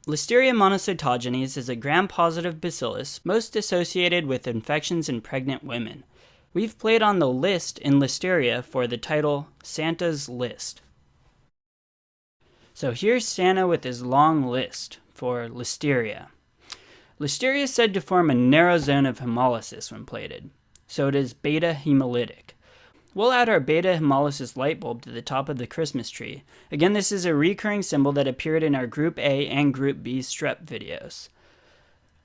Listeria monocytogenes is a gram-positive bacillus most associated with infections in pregnant women. We've played on the list in Listeria for the title Santa's List. So here's Santa with his long list for Listeria. Listeria is said to form a narrow zone of hemolysis when plated, so it is beta hemolytic. We'll add our beta hemolysis light bulb to the top of the Christmas tree. Again, this is a recurring symbol that appeared in our Group A and Group B strep videos.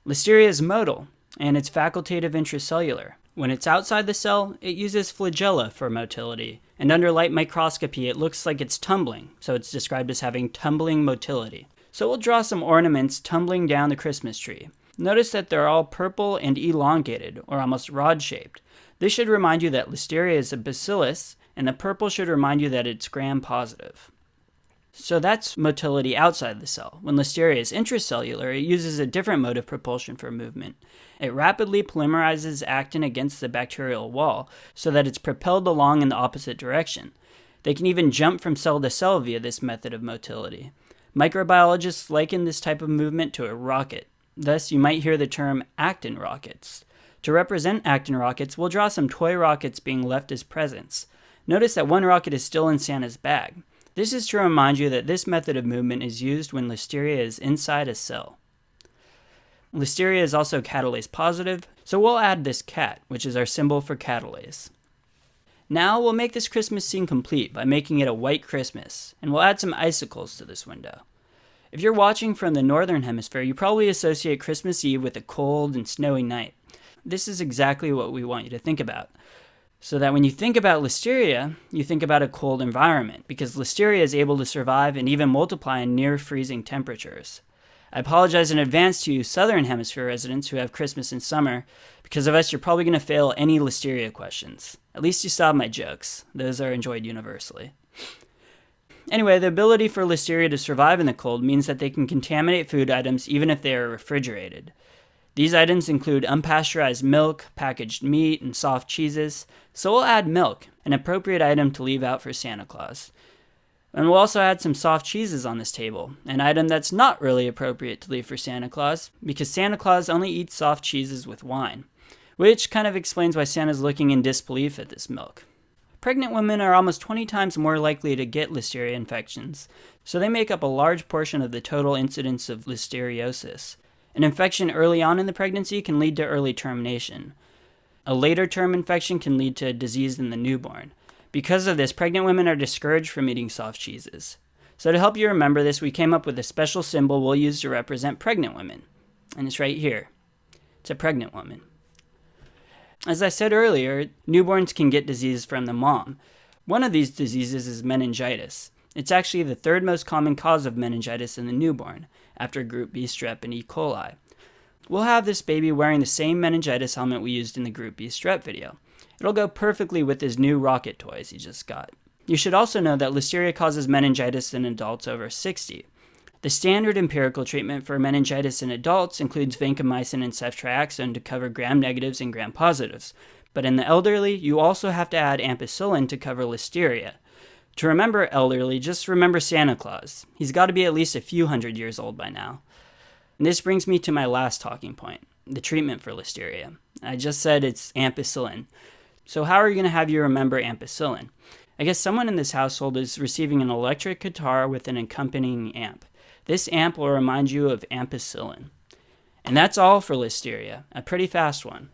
Listeria is motile, and it's facultative intracellular. When it's outside the cell, it uses flagella for motility, and under light microscopy it looks like it's tumbling, so it's described as having tumbling motility. So we'll draw some ornaments tumbling down the Christmas tree. Notice that they're all purple and elongated, or almost rod-shaped. This should remind you that Listeria is a bacillus, and the purple should remind you that it's gram-positive. So that's motility outside the cell. When Listeria is intracellular, it uses a different mode of propulsion for movement. It rapidly polymerizes actin against the bacterial wall so that it's propelled along in the opposite direction. They can even jump from cell to cell via this method of motility. Microbiologists liken this type of movement to a rocket. Thus, you might hear the term actin rockets. To represent actin rockets, we'll draw some toy rockets being left as presents. Notice that one rocket is still in Santa's bag. This is to remind you that this method of movement is used when Listeria is inside a cell. Listeria is also catalase positive, so we'll add this cat, which is our symbol for catalase. Now we'll make this Christmas scene complete by making it a white Christmas, and we'll add some icicles to this window. If you're watching from the northern hemisphere, you probably associate Christmas Eve with a cold and snowy night. This is exactly what we want you to think about. So that when you think about Listeria, you think about a cold environment, because Listeria is able to survive and even multiply in near freezing temperatures. I apologize in advance to you southern hemisphere residents who have Christmas in summer. Because of us, you're probably going to fail any Listeria questions. At least you saw my jokes. Those are enjoyed universally. Anyway, the ability for Listeria to survive in the cold means that they can contaminate food items even if they are refrigerated. These items include unpasteurized milk, packaged meat, and soft cheeses, so we'll add milk, an appropriate item to leave out for Santa Claus. And we'll also add some soft cheeses on this table, an item that's not really appropriate to leave for Santa Claus, because Santa Claus only eats soft cheeses with wine, which kind of explains why Santa's looking in disbelief at this milk. Pregnant women are almost 20 times more likely to get Listeria infections, so they make up a large portion of the total incidence of listeriosis. An infection early on in the pregnancy can lead to early termination. A later term infection can lead to a disease in the newborn. Because of this, pregnant women are discouraged from eating soft cheeses. So to help you remember this, we came up with a special symbol we'll use to represent pregnant women. And it's right here. It's a pregnant woman. As I said earlier, newborns can get disease from the mom. One of these diseases is meningitis. It's actually the third most common cause of meningitis in the newborn, after Group B strep and E. coli. We'll have this baby wearing the same meningitis helmet we used in the Group B strep video. It'll go perfectly with his new rocket toys he just got. You should also know that Listeria causes meningitis in adults over 60. The standard empirical treatment for meningitis in adults includes vancomycin and ceftriaxone to cover gram-negatives and gram-positives. But in the elderly, you also have to add ampicillin to cover Listeria. To remember elderly, just remember Santa Claus. He's got to be at least a few hundred years old by now. And this brings me to my last talking point, the treatment for Listeria. I just said it's ampicillin. So how are you going to have you remember ampicillin? I guess someone in this household is receiving an electric guitar with an accompanying amp. This amp will remind you of ampicillin. And that's all for Listeria, a pretty fast one.